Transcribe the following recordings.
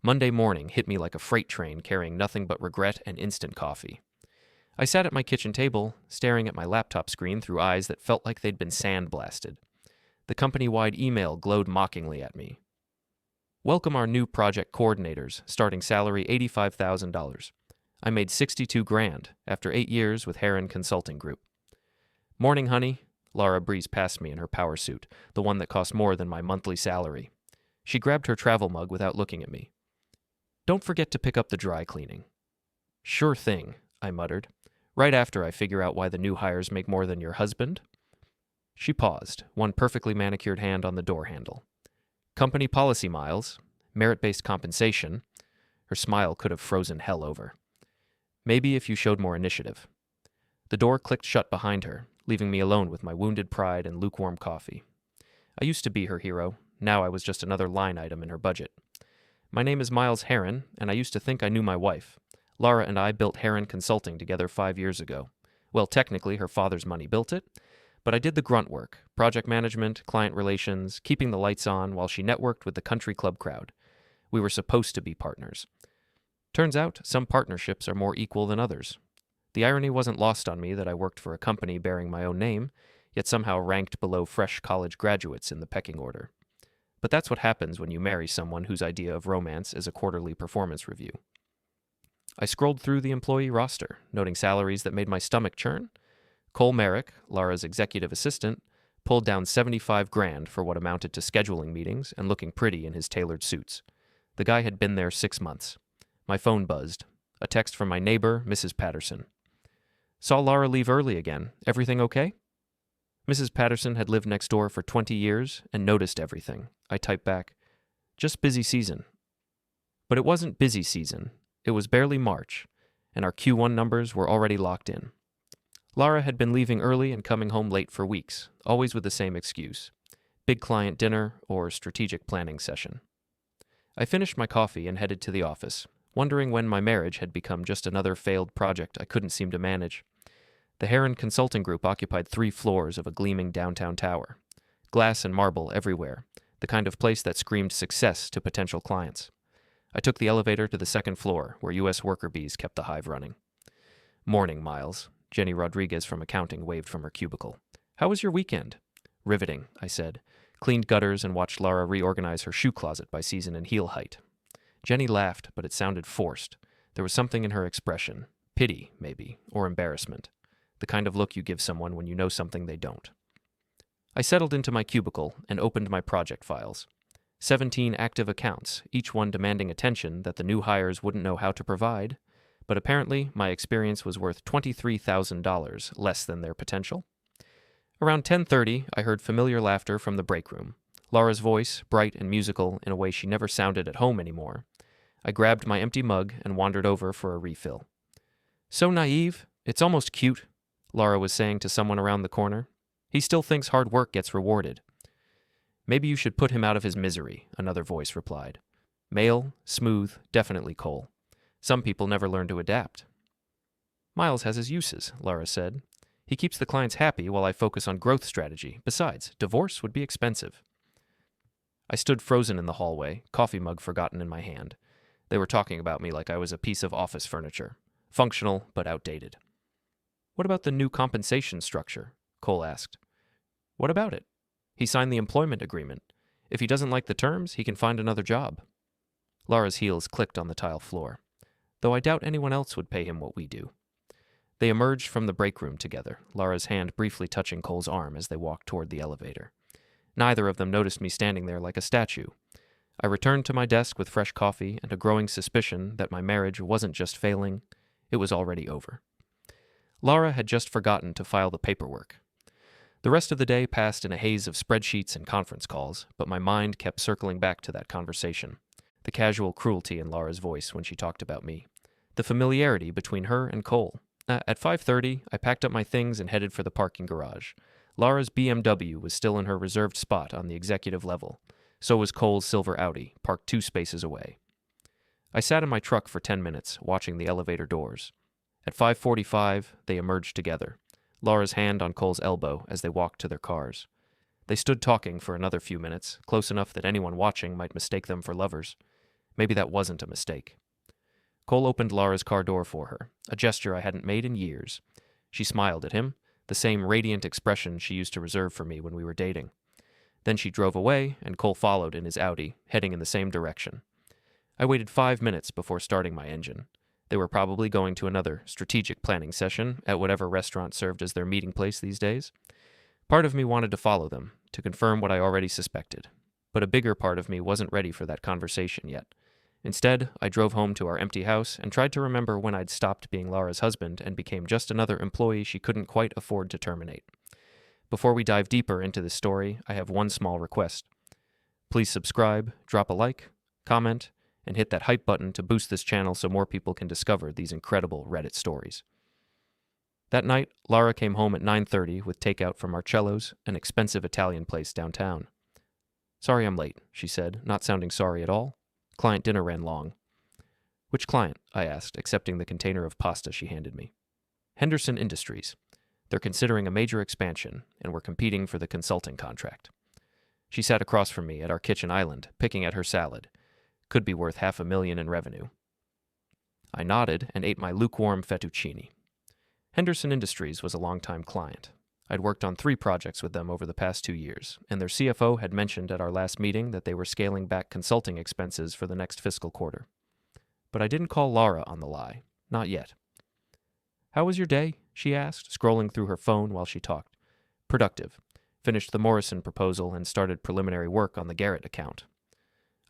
Monday morning hit me like a freight train carrying nothing but regret and instant coffee. I sat at my kitchen table, staring at my laptop screen through eyes that felt like they'd been sandblasted. The company-wide email glowed mockingly at me. Welcome our new project coordinators, starting salary $85,000. I made $62,000 after 8 years with Harren Consulting Group. Morning, honey. Lara breezed past me in her power suit, the one that cost more than my monthly salary. She grabbed her travel mug without looking at me. Don't forget to pick up the dry cleaning. Sure thing, I muttered, right after I figure out why the new hires make more than your husband. She paused, one perfectly manicured hand on the door handle. Company policy, Miles. Merit-based compensation. Her smile could have frozen hell over. Maybe if you showed more initiative. The door clicked shut behind her, leaving me alone with my wounded pride and lukewarm coffee. I used to be her hero. Now I was just another line item in her budget. My name is Miles Harren, and I used to think I knew my wife. Lara and I built Harren Consulting together 5 years ago. Well, technically, her father's money built it, but I did the grunt work, project management, client relations, keeping the lights on while she networked with the country club crowd. We were supposed to be partners. Turns out, some partnerships are more equal than others. The irony wasn't lost on me that I worked for a company bearing my own name, yet somehow ranked below fresh college graduates in the pecking order. But that's what happens when you marry someone whose idea of romance is a quarterly performance review. I scrolled through the employee roster, noting salaries that made my stomach churn. Cole Merrick, Lara's executive assistant, pulled down $75,000 for what amounted to scheduling meetings and looking pretty in his tailored suits. The guy had been there 6 months. My phone buzzed. A text from my neighbor, Mrs. Patterson. Saw Lara leave early again. Everything okay? Mrs. Patterson had lived next door for 20 years and noticed everything. I typed back, just busy season. But it wasn't busy season. It was barely March, and our Q1 numbers were already locked in. Lara had been leaving early and coming home late for weeks, always with the same excuse. Big client dinner or strategic planning session. I finished my coffee and headed to the office, wondering when my marriage had become just another failed project I couldn't seem to manage. The Harren Consulting Group occupied 3 floors of a gleaming downtown tower. Glass and marble everywhere, the kind of place that screamed success to potential clients. I took the elevator to the 2nd floor, where U.S. worker bees kept the hive running. Morning, Miles. Jenny Rodriguez from accounting waved from her cubicle. How was your weekend? Riveting, I said. Cleaned gutters and watched Lara reorganize her shoe closet by season and heel height. Jenny laughed, but it sounded forced. There was something in her expression. Pity, maybe, or embarrassment. The kind of look you give someone when you know something they don't. I settled into my cubicle and opened my project files. 17 active accounts, each one demanding attention that the new hires wouldn't know how to provide, but apparently my experience was worth $23,000 less than their potential. Around 10:30, I heard familiar laughter from the break room. Lara's voice, bright and musical in a way she never sounded at home anymore. I grabbed my empty mug and wandered over for a refill. So naive, it's almost cute, Lara was saying to someone around the corner. He still thinks hard work gets rewarded. Maybe you should put him out of his misery, another voice replied. Male, smooth, definitely Cole. Some people never learn to adapt. Miles has his uses, Lara said. He keeps the clients happy while I focus on growth strategy. Besides, divorce would be expensive. I stood frozen in the hallway, coffee mug forgotten in my hand. They were talking about me like I was a piece of office furniture. Functional, but outdated. What about the new compensation structure? Cole asked. What about it? He signed the employment agreement. If he doesn't like the terms, he can find another job. Lara's heels clicked on the tile floor, though I doubt anyone else would pay him what we do. They emerged from the break room together, Lara's hand briefly touching Cole's arm as they walked toward the elevator. Neither of them noticed me standing there like a statue. I returned to my desk with fresh coffee and a growing suspicion that my marriage wasn't just failing, it was already over. Lara had just forgotten to file the paperwork. The rest of the day passed in a haze of spreadsheets and conference calls, but my mind kept circling back to that conversation. The casual cruelty in Lara's voice when she talked about me. The familiarity between her and Cole. At 5:30, I packed up my things and headed for the parking garage. Lara's BMW was still in her reserved spot on the executive level. So was Cole's silver Audi, parked 2 spaces away. I sat in my truck for 10 minutes, watching the elevator doors. At 5:45, they emerged together, Lara's hand on Cole's elbow as they walked to their cars. They stood talking for another few minutes, close enough that anyone watching might mistake them for lovers. Maybe that wasn't a mistake. Cole opened Lara's car door for her, a gesture I hadn't made in years. She smiled at him, the same radiant expression she used to reserve for me when we were dating. Then she drove away, and Cole followed in his Audi, heading in the same direction. I waited 5 minutes before starting my engine. They were probably going to another strategic planning session at whatever restaurant served as their meeting place these days. Part of me wanted to follow them, to confirm what I already suspected. But a bigger part of me wasn't ready for that conversation yet. Instead, I drove home to our empty house and tried to remember when I'd stopped being Lara's husband and became just another employee she couldn't quite afford to terminate. Before we dive deeper into this story, I have one small request. Please subscribe, drop a like, comment, and hit that hype button to boost this channel so more people can discover these incredible Reddit stories. That night, Lara came home at 9:30 with takeout from Marcello's, an expensive Italian place downtown. "Sorry I'm late," she said, not sounding sorry at all. "Client dinner ran long." "Which client?" I asked, accepting the container of pasta she handed me. "Henderson Industries. They're considering a major expansion, and we're competing for the consulting contract." She sat across from me at our kitchen island, picking at her salad. Could be worth $500,000 in revenue. I nodded and ate my lukewarm fettuccine. Henderson Industries was a longtime client. I'd worked on 3 projects with them over the past 2 years, and their CFO had mentioned at our last meeting that they were scaling back consulting expenses for the next fiscal quarter. But I didn't call Lara on the lie. Not yet. "How was your day?" she asked, scrolling through her phone while she talked. "Productive. Finished the Morrison proposal and started preliminary work on the Garrett account."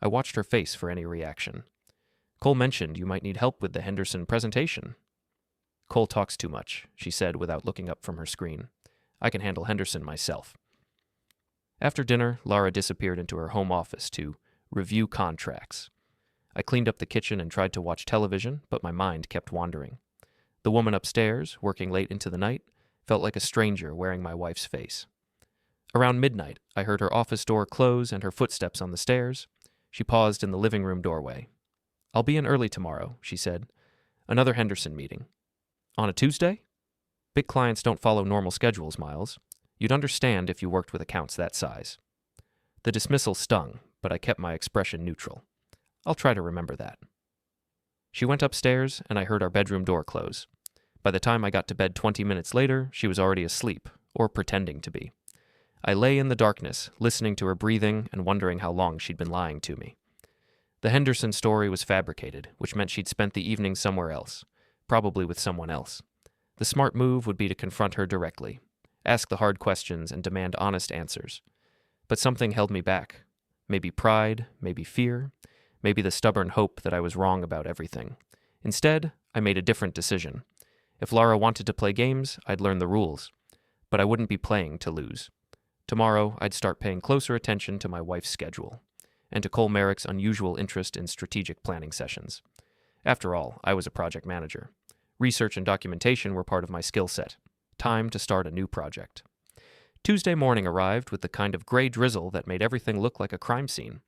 I watched her face for any reaction. "Cole mentioned you might need help with the Henderson presentation." "Cole talks too much," she said without looking up from her screen. "I can handle Henderson myself." After dinner, Lara disappeared into her home office to review contracts. I cleaned up the kitchen and tried to watch television, but my mind kept wandering. The woman upstairs, working late into the night, felt like a stranger wearing my wife's face. Around midnight, I heard her office door close and her footsteps on the stairs. She paused in the living room doorway. "I'll be in early tomorrow," she said. "Another Henderson meeting." "On a Tuesday?" "Big clients don't follow normal schedules, Miles. You'd understand if you worked with accounts that size." The dismissal stung, but I kept my expression neutral. "I'll try to remember that." She went upstairs, and I heard our bedroom door close. By the time I got to bed 20 minutes later, she was already asleep, or pretending to be. I lay in the darkness, listening to her breathing and wondering how long she'd been lying to me. The Henderson story was fabricated, which meant she'd spent the evening somewhere else, probably with someone else. The smart move would be to confront her directly, ask the hard questions, and demand honest answers. But something held me back. Maybe pride, maybe fear, maybe the stubborn hope that I was wrong about everything. Instead, I made a different decision. If Lara wanted to play games, I'd learn the rules. But I wouldn't be playing to lose. Tomorrow, I'd start paying closer attention to my wife's schedule, and to Cole Merrick's unusual interest in strategic planning sessions. After all, I was a project manager. Research and documentation were part of my skill set. Time to start a new project. Tuesday morning arrived with the kind of gray drizzle that made everything look like a crime scene.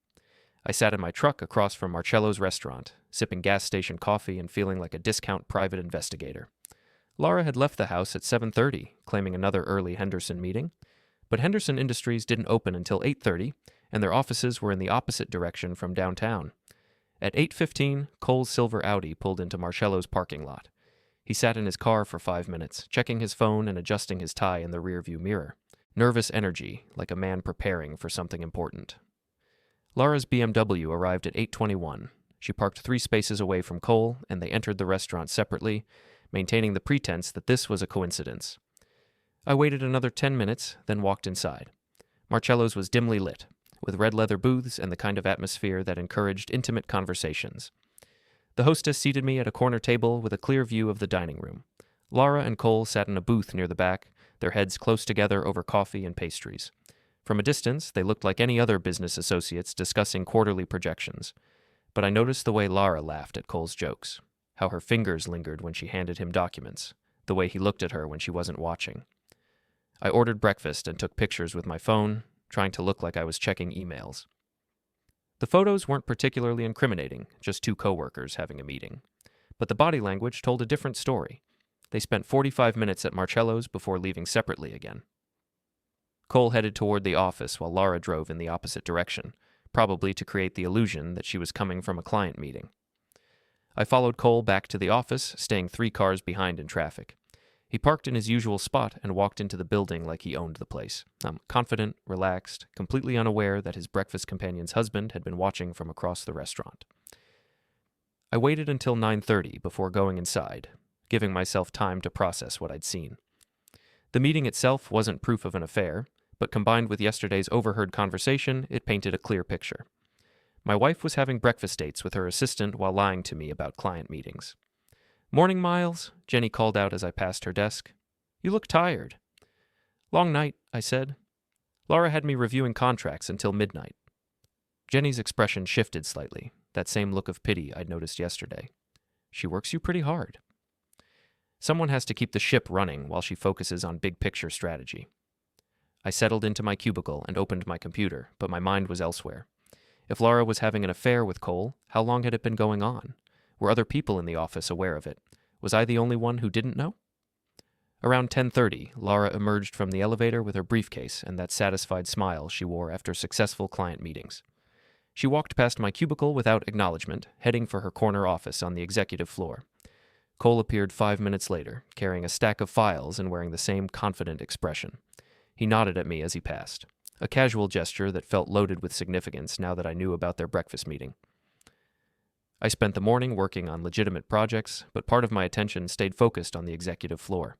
I sat in my truck across from Marcello's restaurant, sipping gas station coffee and feeling like a discount private investigator. Lara had left the house at 7:30, claiming another early Henderson meeting. But Henderson Industries didn't open until 8:30, and their offices were in the opposite direction from downtown. At 8:15, Cole's silver Audi pulled into Marcello's parking lot. He sat in his car for 5 minutes, checking his phone and adjusting his tie in the rearview mirror. Nervous energy, like a man preparing for something important. Lara's BMW arrived at 8:21. She parked 3 spaces away from Cole, and they entered the restaurant separately, maintaining the pretense that this was a coincidence. I waited another 10 minutes, then walked inside. Marcello's was dimly lit, with red leather booths and the kind of atmosphere that encouraged intimate conversations. The hostess seated me at a corner table with a clear view of the dining room. Lara and Cole sat in a booth near the back, their heads close together over coffee and pastries. From a distance, they looked like any other business associates discussing quarterly projections. But I noticed the way Lara laughed at Cole's jokes, how her fingers lingered when she handed him documents, the way he looked at her when she wasn't watching. I ordered breakfast and took pictures with my phone, trying to look like I was checking emails. The photos weren't particularly incriminating, just 2 coworkers having a meeting. But the body language told a different story. They spent 45 minutes at Marcello's before leaving separately again. Cole headed toward the office while Lara drove in the opposite direction, probably to create the illusion that she was coming from a client meeting. I followed Cole back to the office, staying 3 cars behind in traffic. He parked in his usual spot and walked into the building like he owned the place. Confident, relaxed, completely unaware that his breakfast companion's husband had been watching from across the restaurant. I waited until 9:30 before going inside, giving myself time to process what I'd seen. The meeting itself wasn't proof of an affair, but combined with yesterday's overheard conversation, it painted a clear picture. My wife was having breakfast dates with her assistant while lying to me about client meetings. "Morning, Miles," Jenny called out as I passed her desk. "You look tired." "Long night," I said. "Lara had me reviewing contracts until midnight." Jenny's expression shifted slightly, that same look of pity I'd noticed yesterday. "She works you pretty hard." Someone has to keep the ship running while she focuses on big-picture strategy. I settled into my cubicle and opened my computer, but my mind was elsewhere. If Lara was having an affair with Cole, how long had it been going on? Were other people in the office aware of it? Was I the only one who didn't know? Around 10:30, Lara emerged from the elevator with her briefcase and that satisfied smile she wore after successful client meetings. She walked past my cubicle without acknowledgement, heading for her corner office on the executive floor. Cole appeared 5 minutes later, carrying a stack of files and wearing the same confident expression. He nodded at me as he passed, a casual gesture that felt loaded with significance now that I knew about their breakfast meeting. I spent the morning working on legitimate projects, but part of my attention stayed focused on the executive floor.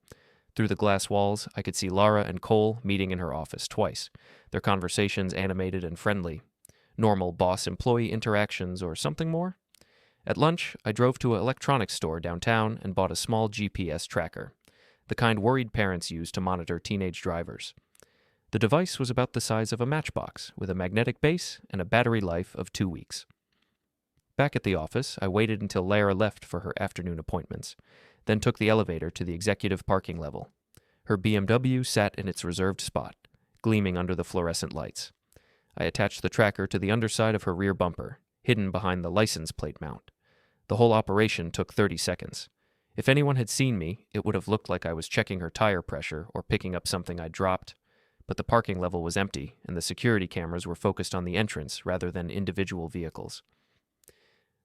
Through the glass walls, I could see Lara and Cole meeting in her office twice, their conversations animated and friendly. Normal boss-employee interactions or something more? At lunch, I drove to an electronics store downtown and bought a small GPS tracker, the kind worried parents use to monitor teenage drivers. The device was about the size of a matchbox, with a magnetic base and a battery life of 2 weeks. Back at the office, I waited until Lara left for her afternoon appointments, then took the elevator to the executive parking level. Her BMW sat in its reserved spot, gleaming under the fluorescent lights. I attached the tracker to the underside of her rear bumper, hidden behind the license plate mount. The whole operation took 30 seconds. If anyone had seen me, it would have looked like I was checking her tire pressure or picking up something I'd dropped. But the parking level was empty, and the security cameras were focused on the entrance rather than individual vehicles.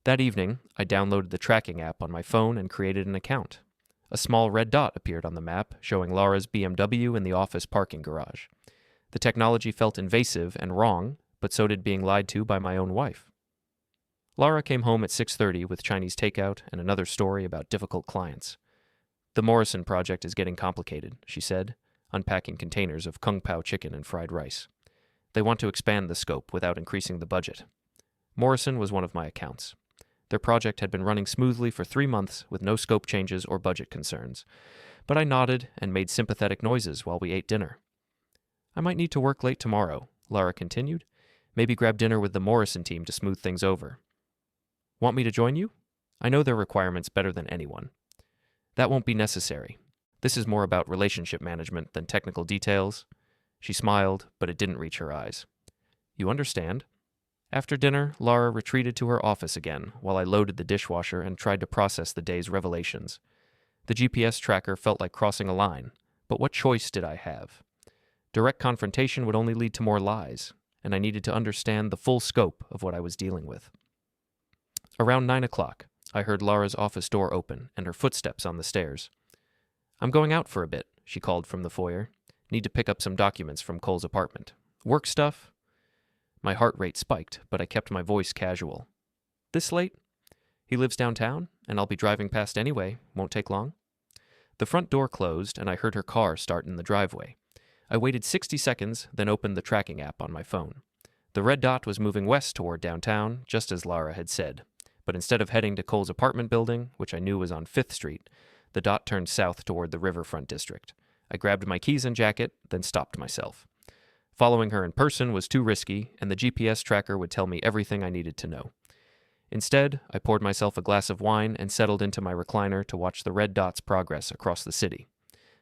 That evening, I downloaded the tracking app on my phone and created an account. A small red dot appeared on the map, showing Lara's BMW in the office parking garage. The technology felt invasive and wrong, but so did being lied to by my own wife. Lara came home at 6:30 with Chinese takeout and another story about difficult clients. "The Morrison project is getting complicated," she said, unpacking containers of kung pao chicken and fried rice. "They want to expand the scope without increasing the budget." Morrison was one of my accounts. Their project had been running smoothly for 3 months with no scope changes or budget concerns, but I nodded and made sympathetic noises while we ate dinner. "I might need to work late tomorrow," Lara continued. "Maybe grab dinner with the Morrison team to smooth things over." "Want me to join you? I know their requirements better than anyone." "That won't be necessary. This is more about relationship management than technical details." She smiled, but it didn't reach her eyes. "You understand." After dinner, Lara retreated to her office again while I loaded the dishwasher and tried to process the day's revelations. The GPS tracker felt like crossing a line, but what choice did I have? Direct confrontation would only lead to more lies, and I needed to understand the full scope of what I was dealing with. Around 9 o'clock, I heard Lara's office door open and her footsteps on the stairs. "I'm going out for a bit," she called from the foyer. "Need to pick up some documents from Cole's apartment. Work stuff?" My heart rate spiked, but I kept my voice casual. "This late? He lives downtown, and I'll be driving past anyway. Won't take long." The front door closed, and I heard her car start in the driveway. I waited 60 seconds, then opened the tracking app on my phone. The red dot was moving west toward downtown, just as Lara had said. But instead of heading to Cole's apartment building, which I knew was on 5th Street, the dot turned south toward the riverfront district. I grabbed my keys and jacket, then stopped myself. Following her in person was too risky, and the GPS tracker would tell me everything I needed to know. Instead, I poured myself a glass of wine and settled into my recliner to watch the red dot's progress across the city.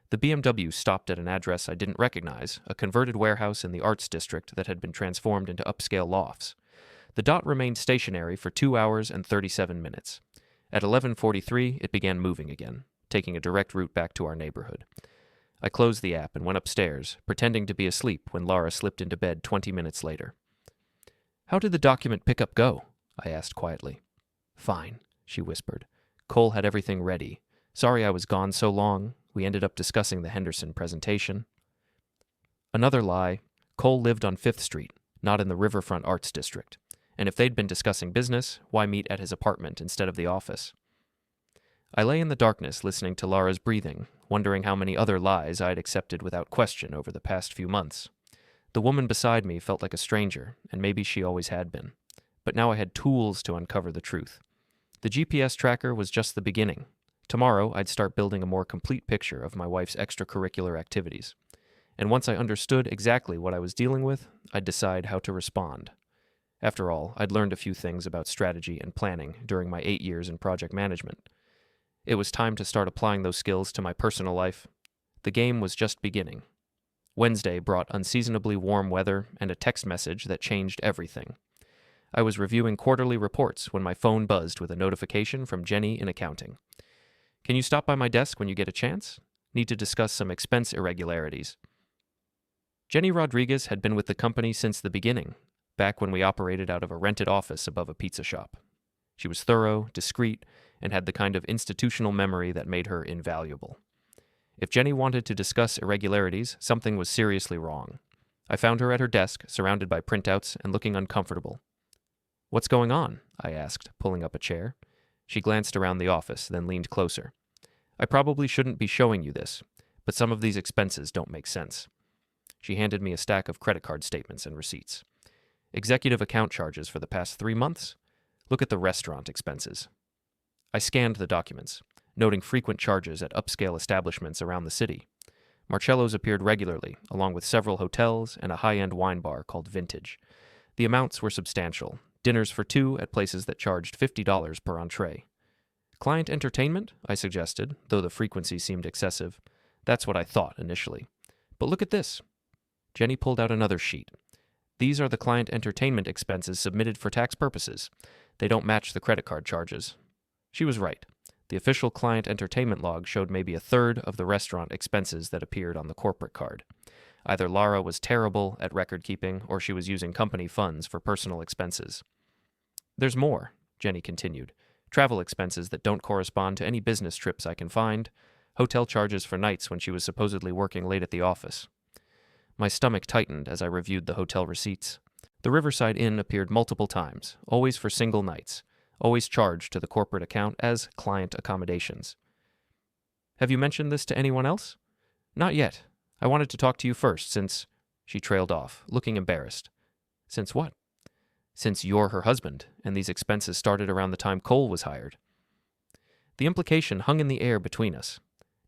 The BMW stopped at an address I didn't recognize, a converted warehouse in the arts district that had been transformed into upscale lofts. The dot remained stationary for 2 hours and 37 minutes. At 11:43, it began moving again, taking a direct route back to our neighborhood. I closed the app and went upstairs, pretending to be asleep when Lara slipped into bed 20 minutes later. How did the document pickup go? I asked quietly. Fine, she whispered. Cole had everything ready. Sorry I was gone so long. We ended up discussing the Henderson presentation. Another lie. Cole lived on 5th Street, not in the Riverfront Arts District. And if they'd been discussing business, why meet at his apartment instead of the office? I lay in the darkness listening to Lara's breathing, wondering how many other lies I'd accepted without question over the past few months. The woman beside me felt like a stranger, and maybe she always had been. But now I had tools to uncover the truth. The GPS tracker was just the beginning. Tomorrow, I'd start building a more complete picture of my wife's extracurricular activities. And once I understood exactly what I was dealing with, I'd decide how to respond. After all, I'd learned a few things about strategy and planning during my 8 years in project management. It was time to start applying those skills to my personal life. The game was just beginning. Wednesday brought unseasonably warm weather and a text message that changed everything. I was reviewing quarterly reports when my phone buzzed with a notification from Jenny in accounting. Can you stop by my desk when you get a chance? Need to discuss some expense irregularities. Jenny Rodriguez had been with the company since the beginning, back when we operated out of a rented office above a pizza shop. She was thorough, discreet, and had the kind of institutional memory that made her invaluable. If Jenny wanted to discuss irregularities, something was seriously wrong. I found her at her desk, surrounded by printouts and looking uncomfortable. What's going on? I asked, pulling up a chair. She glanced around the office, then leaned closer. I probably shouldn't be showing you this, but some of these expenses don't make sense. She handed me a stack of credit card statements and receipts. Executive account charges for the past 3 months? Look at the restaurant expenses. I scanned the documents, noting frequent charges at upscale establishments around the city. Marcello's appeared regularly, along with several hotels and a high-end wine bar called Vintage. The amounts were substantial. Dinners for 2 at places that charged $50 per entree. Client entertainment? I suggested, though the frequency seemed excessive. That's what I thought initially. But look at this. Jenny pulled out another sheet. These are the client entertainment expenses submitted for tax purposes. They don't match the credit card charges. She was right. The official client entertainment log showed maybe a third of the restaurant expenses that appeared on the corporate card. Either Lara was terrible at record keeping, or she was using company funds for personal expenses. There's more, Jenny continued. Travel expenses that don't correspond to any business trips I can find. Hotel charges for nights when she was supposedly working late at the office. My stomach tightened as I reviewed the hotel receipts. The Riverside Inn appeared multiple times, always for single nights, always charged to the corporate account as client accommodations. Have you mentioned this to anyone else? Not yet. I wanted to talk to you first, since... She trailed off, looking embarrassed. Since what? Since you're her husband, and these expenses started around the time Cole was hired. The implication hung in the air between us.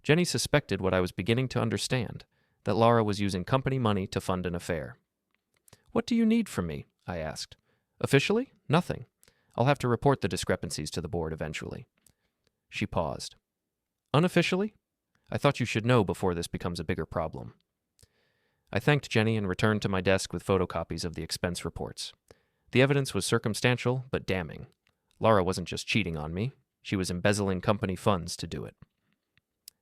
Jenny suspected what I was beginning to understand, that Lara was using company money to fund an affair. What do you need from me? I asked. Officially? Nothing. I'll have to report the discrepancies to the board eventually. She paused. Unofficially? I thought you should know before this becomes a bigger problem. I thanked Jenny and returned to my desk with photocopies of the expense reports. The evidence was circumstantial, but damning. Lara wasn't just cheating on me. She was embezzling company funds to do it.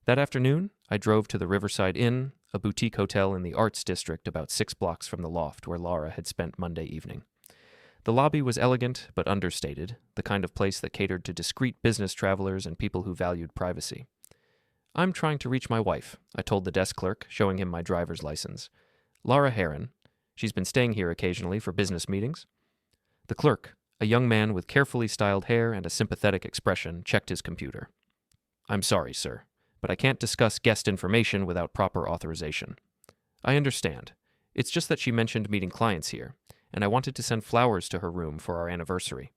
That afternoon, I drove to the Riverside Inn, a boutique hotel in the Arts District about 6 blocks from the loft where Lara had spent Monday evening. The lobby was elegant but understated, the kind of place that catered to discreet business travelers and people who valued privacy. I'm trying to reach my wife, I told the desk clerk, showing him my driver's license. Lara Harren. She's been staying here occasionally for business meetings. The clerk, a young man with carefully styled hair and a sympathetic expression, checked his computer. I'm sorry, sir, but I can't discuss guest information without proper authorization. I understand. It's just that she mentioned meeting clients here, and I wanted to send flowers to her room for our anniversary.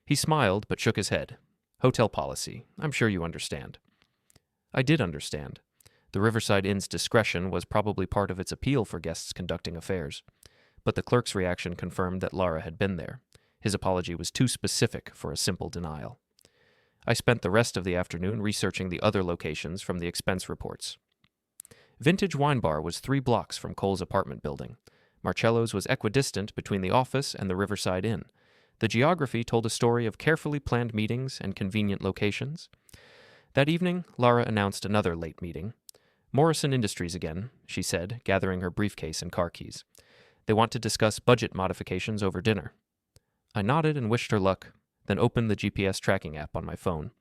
He smiled but shook his head. Hotel policy. I'm sure you understand. I did understand. The Riverside Inn's discretion was probably part of its appeal for guests conducting affairs. But the clerk's reaction confirmed that Lara had been there. His apology was too specific for a simple denial. I spent the rest of the afternoon researching the other locations from the expense reports. Vintage Wine Bar was 3 blocks from Cole's apartment building. Marcello's was equidistant between the office and the Riverside Inn. The geography told a story of carefully planned meetings and convenient locations. That evening, Lara announced another late meeting. Morrison Industries again, she said, gathering her briefcase and car keys. They want to discuss budget modifications over dinner. I nodded and wished her luck, then opened the GPS tracking app on my phone.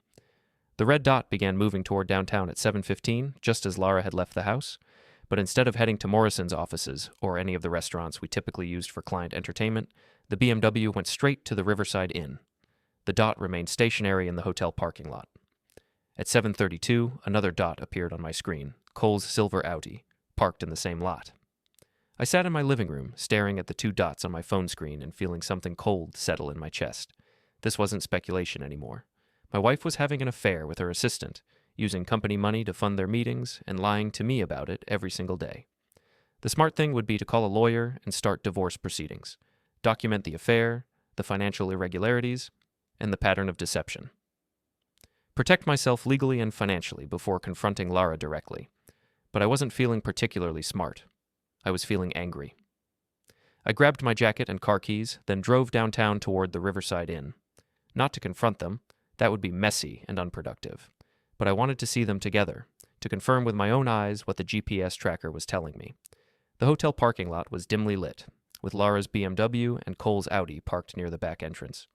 The red dot began moving toward downtown at 7:15, just as Lara had left the house, but instead of heading to Morrison's offices or any of the restaurants we typically used for client entertainment, the BMW went straight to the Riverside Inn. The dot remained stationary in the hotel parking lot. At 7:32, another dot appeared on my screen, Cole's silver Audi, parked in the same lot. I sat in my living room, staring at the two dots on my phone screen and feeling something cold settle in my chest. This wasn't speculation anymore. My wife was having an affair with her assistant, using company money to fund their meetings and lying to me about it every single day. The smart thing would be to call a lawyer and start divorce proceedings, document the affair, the financial irregularities, and the pattern of deception. Protect myself legally and financially before confronting Lara directly. But I wasn't feeling particularly smart. I was feeling angry. I grabbed my jacket and car keys, then drove downtown toward the Riverside Inn. Not to confront them, that would be messy and unproductive. But I wanted to see them together, to confirm with my own eyes what the GPS tracker was telling me. The hotel parking lot was dimly lit, with Lara's BMW and Cole's Audi parked near the back entrance.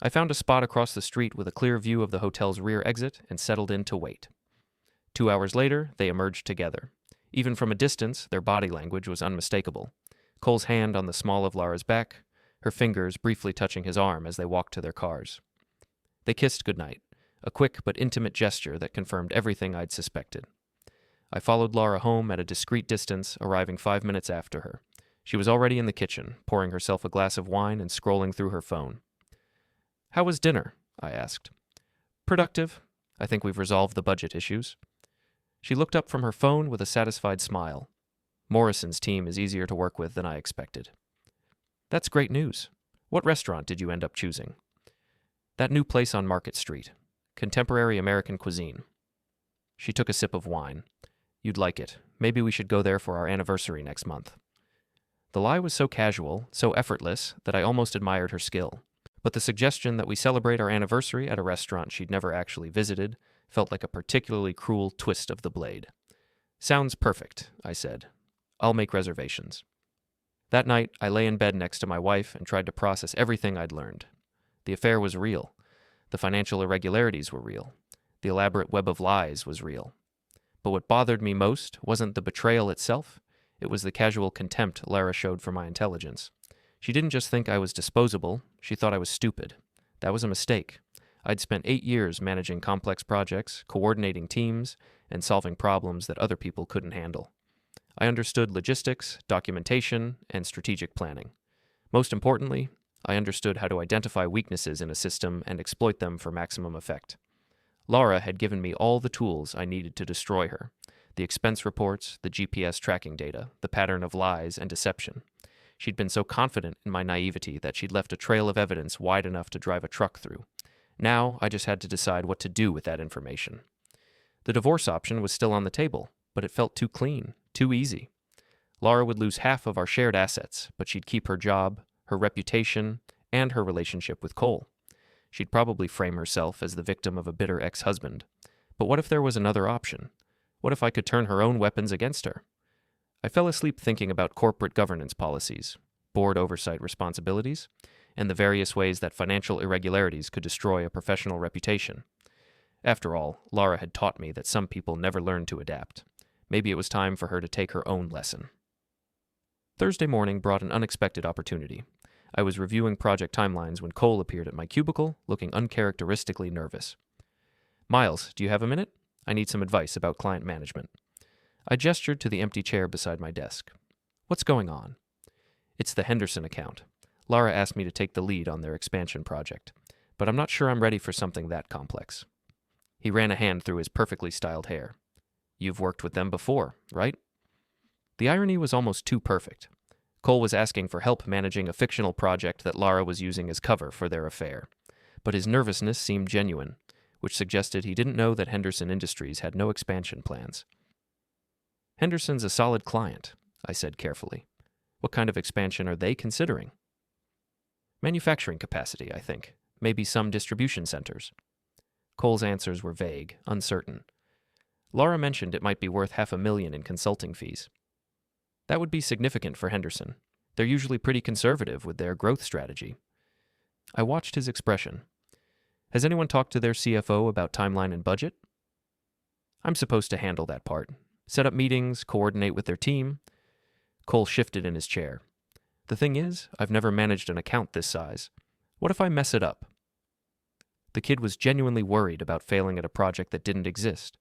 I found a spot across the street with a clear view of the hotel's rear exit and settled in to wait. 2 hours later, they emerged together. Even from a distance, their body language was unmistakable. Cole's hand on the small of Lara's back, her fingers briefly touching his arm as they walked to their cars. They kissed goodnight, a quick but intimate gesture that confirmed everything I'd suspected. I followed Lara home at a discreet distance, arriving 5 minutes after her. She was already in the kitchen, pouring herself a glass of wine and scrolling through her phone. "How was dinner?" I asked. "Productive. I think we've resolved the budget issues." She looked up from her phone with a satisfied smile. Morrison's team is easier to work with than I expected. "That's great news. What restaurant did you end up choosing?" "That new place on Market Street. Contemporary American cuisine." She took a sip of wine. "You'd like it. Maybe we should go there for our anniversary next month." The lie was so casual, so effortless, that I almost admired her skill. But the suggestion that we celebrate our anniversary at a restaurant she'd never actually visited felt like a particularly cruel twist of the blade. "Sounds perfect," I said. "I'll make reservations." That night, I lay in bed next to my wife and tried to process everything I'd learned. The affair was real. The financial irregularities were real. The elaborate web of lies was real. But what bothered me most wasn't the betrayal itself. It was the casual contempt Lara showed for my intelligence. She didn't just think I was disposable, she thought I was stupid. That was a mistake. I'd spent 8 years managing complex projects, coordinating teams, and solving problems that other people couldn't handle. I understood logistics, documentation, and strategic planning. Most importantly, I understood how to identify weaknesses in a system and exploit them for maximum effect. Lara had given me all the tools I needed to destroy her: the expense reports, the GPS tracking data, the pattern of lies and deception. She'd been so confident in my naivety that she'd left a trail of evidence wide enough to drive a truck through. Now I just had to decide what to do with that information. The divorce option was still on the table, but it felt too clean, too easy. Lara would lose half of our shared assets, but she'd keep her job, her reputation, and her relationship with Cole. She'd probably frame herself as the victim of a bitter ex-husband. But what if there was another option? What if I could turn her own weapons against her? I fell asleep thinking about corporate governance policies, board oversight responsibilities, and the various ways that financial irregularities could destroy a professional reputation. After all, Lara had taught me that some people never learn to adapt. Maybe it was time for her to take her own lesson. Thursday morning brought an unexpected opportunity. I was reviewing project timelines when Cole appeared at my cubicle, looking uncharacteristically nervous. "Miles, do you have a minute? I need some advice about client management." I gestured to the empty chair beside my desk. "What's going on?" "It's the Henderson account. Lara asked me to take the lead on their expansion project, but I'm not sure I'm ready for something that complex." He ran a hand through his perfectly styled hair. "You've worked with them before, right?" The irony was almost too perfect. Cole was asking for help managing a fictional project that Lara was using as cover for their affair, but his nervousness seemed genuine, which suggested he didn't know that Henderson Industries had no expansion plans. "Henderson's a solid client," I said carefully. "What kind of expansion are they considering?" "Manufacturing capacity, I think. Maybe some distribution centers." Cole's answers were vague, uncertain. Lara mentioned it might be worth $500,000 in consulting fees. That would be significant for Henderson. They're usually pretty conservative with their growth strategy. I watched his expression. Has anyone talked to their CFO about timeline and budget? I'm supposed to handle that part. Set up meetings, coordinate with their team. Cole shifted in his chair. The thing is, I've never managed an account this size. What if I mess it up? The kid was genuinely worried about failing at a project that didn't exist.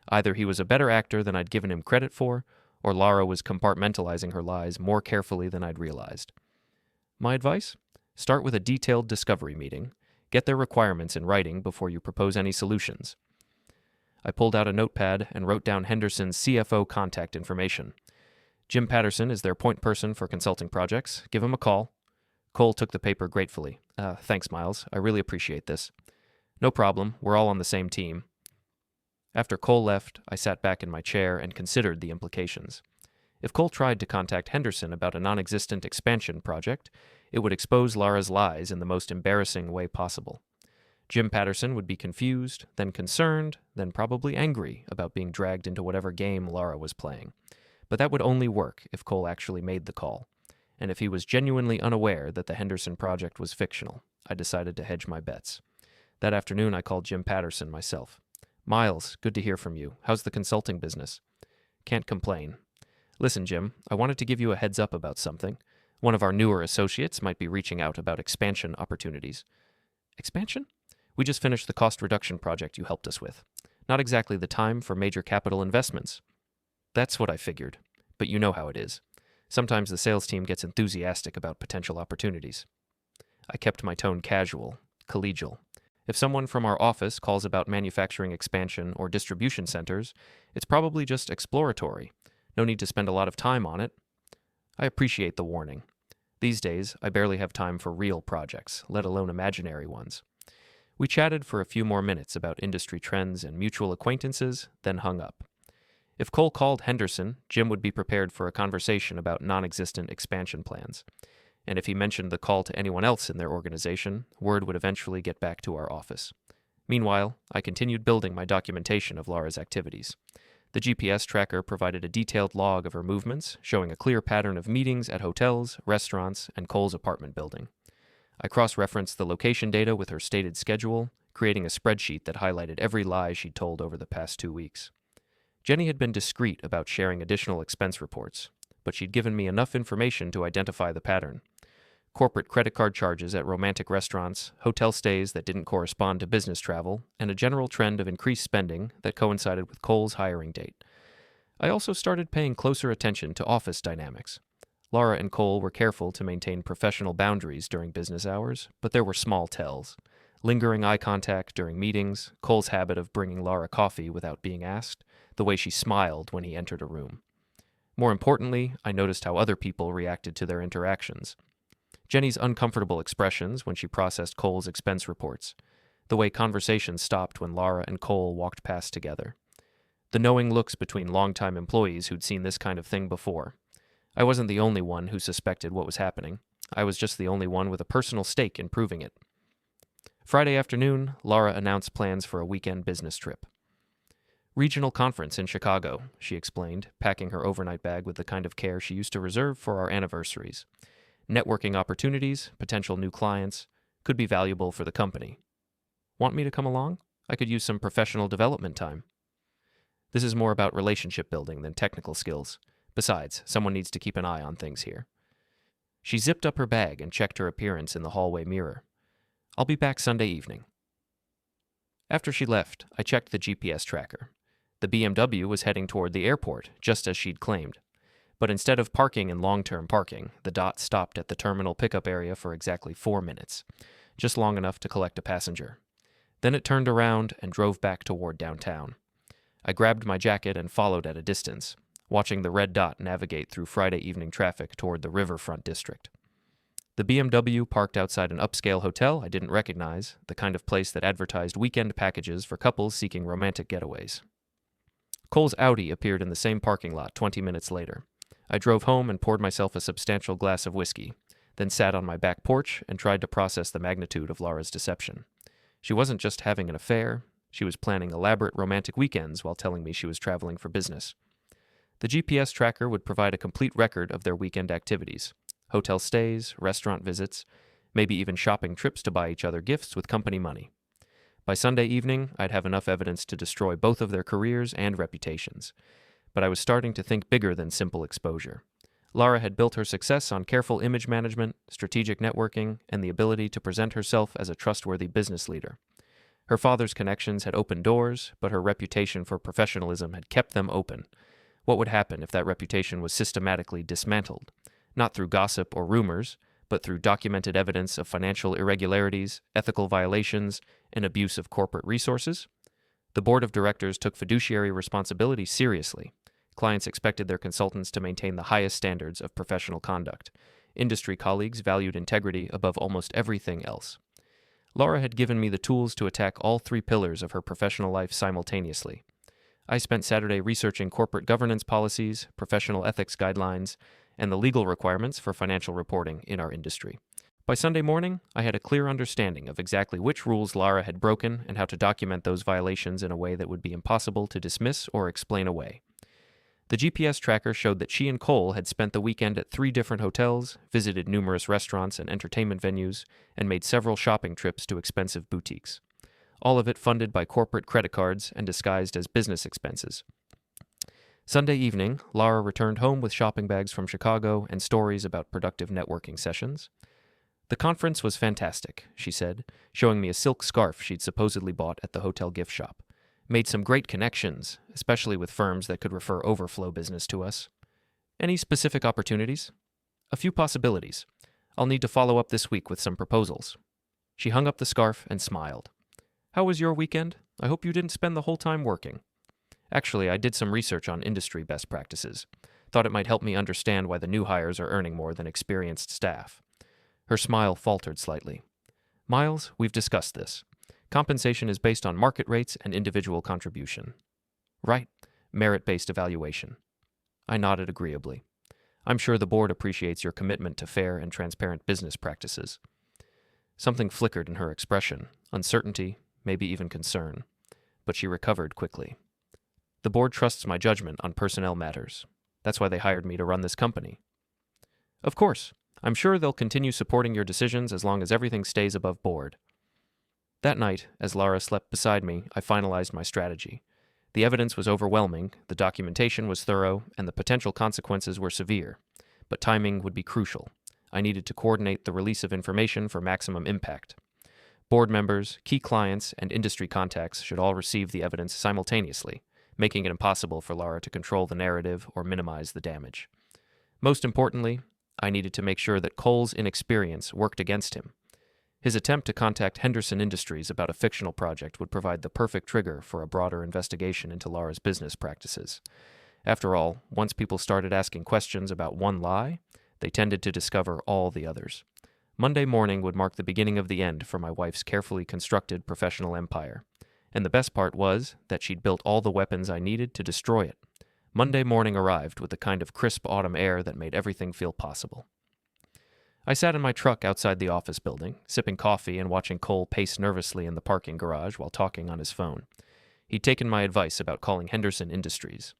Either he was a better actor than I'd given him credit for, or Lara was compartmentalizing her lies more carefully than I'd realized. My advice? Start with a detailed discovery meeting. Get their requirements in writing before you propose any solutions. I pulled out a notepad and wrote down Henderson's CFO contact information. Jim Patterson is their point person for consulting projects. Give him a call. Cole took the paper gratefully. Thanks, Miles. I really appreciate this. No problem. We're all on the same team. After Cole left, I sat back in my chair and considered the implications. If Cole tried to contact Henderson about a non-existent expansion project, it would expose Lara's lies in the most embarrassing way possible. Jim Patterson would be confused, then concerned, then probably angry about being dragged into whatever game Lara was playing. But that would only work if Cole actually made the call. And if he was genuinely unaware that the Henderson project was fictional, I decided to hedge my bets. That afternoon, I called Jim Patterson myself. Miles, good to hear from you. How's the consulting business? Can't complain. Listen, Jim, I wanted to give you a heads up about something. One of our newer associates might be reaching out about expansion opportunities. Expansion? We just finished the cost reduction project you helped us with. Not exactly the time for major capital investments. That's what I figured, but you know how it is. Sometimes the sales team gets enthusiastic about potential opportunities. I kept my tone casual, collegial. If someone from our office calls about manufacturing expansion or distribution centers, it's probably just exploratory. No need to spend a lot of time on it. I appreciate the warning. These days, I barely have time for real projects, let alone imaginary ones. We chatted for a few more minutes about industry trends and mutual acquaintances, then hung up. If Cole called Henderson, Jim would be prepared for a conversation about non-existent expansion plans. And if he mentioned the call to anyone else in their organization, word would eventually get back to our office. Meanwhile, I continued building my documentation of Lara's activities. The GPS tracker provided a detailed log of her movements, showing a clear pattern of meetings at hotels, restaurants, and Cole's apartment building. I cross-referenced the location data with her stated schedule, creating a spreadsheet that highlighted every lie she'd told over the past 2 weeks. Jenny had been discreet about sharing additional expense reports, but she'd given me enough information to identify the pattern. Corporate credit card charges at romantic restaurants, hotel stays that didn't correspond to business travel, and a general trend of increased spending that coincided with Cole's hiring date. I also started paying closer attention to office dynamics. Lara and Cole were careful to maintain professional boundaries during business hours, but there were small tells. Lingering eye contact during meetings, Cole's habit of bringing Lara coffee without being asked, the way she smiled when he entered a room. More importantly, I noticed how other people reacted to their interactions. Jenny's uncomfortable expressions when she processed Cole's expense reports, the way conversations stopped when Lara and Cole walked past together, the knowing looks between longtime employees who'd seen this kind of thing before. I wasn't the only one who suspected what was happening. I was just the only one with a personal stake in proving it. Friday afternoon, Lara announced plans for a weekend business trip. Regional conference in Chicago, she explained, packing her overnight bag with the kind of care she used to reserve for our anniversaries. Networking opportunities, potential new clients, could be valuable for the company. Want me to come along? I could use some professional development time. This is more about relationship building than technical skills. Besides, someone needs to keep an eye on things here. She zipped up her bag and checked her appearance in the hallway mirror. I'll be back Sunday evening. After she left, I checked the GPS tracker. The BMW was heading toward the airport, just as she'd claimed. But instead of parking in long-term parking, the dot stopped at the terminal pickup area for exactly 4 minutes, just long enough to collect a passenger. Then it turned around and drove back toward downtown. I grabbed my jacket and followed at a distance, watching the red dot navigate through Friday evening traffic toward the riverfront district. The BMW parked outside an upscale hotel I didn't recognize, the kind of place that advertised weekend packages for couples seeking romantic getaways. Cole's Audi appeared in the same parking lot 20 minutes later. I drove home and poured myself a substantial glass of whiskey, then sat on my back porch and tried to process the magnitude of Lara's deception. She wasn't just having an affair, she was planning elaborate romantic weekends while telling me she was traveling for business. The GPS tracker would provide a complete record of their weekend activities: hotel stays, restaurant visits, maybe even shopping trips to buy each other gifts with company money. By Sunday evening, I'd have enough evidence to destroy both of their careers and reputations. But I was starting to think bigger than simple exposure. Lara had built her success on careful image management, strategic networking, and the ability to present herself as a trustworthy business leader. Her father's connections had opened doors, but her reputation for professionalism had kept them open. What would happen if that reputation was systematically dismantled? Not through gossip or rumors, but through documented evidence of financial irregularities, ethical violations, and abuse of corporate resources? The board of directors took fiduciary responsibility seriously. Clients expected their consultants to maintain the highest standards of professional conduct. Industry colleagues valued integrity above almost everything else. Lara had given me the tools to attack all three pillars of her professional life simultaneously. I spent Saturday researching corporate governance policies, professional ethics guidelines, and the legal requirements for financial reporting in our industry. By Sunday morning, I had a clear understanding of exactly which rules Lara had broken and how to document those violations in a way that would be impossible to dismiss or explain away. The GPS tracker showed that she and Cole had spent the weekend at 3 different hotels, visited numerous restaurants and entertainment venues, and made several shopping trips to expensive boutiques. All of it funded by corporate credit cards and disguised as business expenses. Sunday evening, Lara returned home with shopping bags from Chicago and stories about productive networking sessions. "The conference was fantastic," she said, showing me a silk scarf she'd supposedly bought at the hotel gift shop. "Made some great connections, especially with firms that could refer overflow business to us." "Any specific opportunities?" "A few possibilities. I'll need to follow up this week with some proposals." She hung up the scarf and smiled. "How was your weekend? I hope you didn't spend the whole time working." "Actually, I did some research on industry best practices. Thought it might help me understand why the new hires are earning more than experienced staff." Her smile faltered slightly. "Miles, we've discussed this. Compensation is based on market rates and individual contribution." "Right. Merit-based evaluation." I nodded agreeably. "I'm sure the board appreciates your commitment to fair and transparent business practices." Something flickered in her expression, uncertainty, maybe even concern. But she recovered quickly. "The board trusts my judgment on personnel matters. That's why they hired me to run this company." "Of course. I'm sure they'll continue supporting your decisions as long as everything stays above board." That night, as Lara slept beside me, I finalized my strategy. The evidence was overwhelming, the documentation was thorough, and the potential consequences were severe. But timing would be crucial. I needed to coordinate the release of information for maximum impact. Board members, key clients, and industry contacts should all receive the evidence simultaneously, making it impossible for Lara to control the narrative or minimize the damage. Most importantly, I needed to make sure that Cole's inexperience worked against him. His attempt to contact Henderson Industries about a fictional project would provide the perfect trigger for a broader investigation into Lara's business practices. After all, once people started asking questions about one lie, they tended to discover all the others. Monday morning would mark the beginning of the end for my wife's carefully constructed professional empire. And the best part was that she'd built all the weapons I needed to destroy it. Monday morning arrived with the kind of crisp autumn air that made everything feel possible. I sat in my truck outside the office building, sipping coffee and watching Cole pace nervously in the parking garage while talking on his phone. He'd taken my advice about calling Henderson Industries.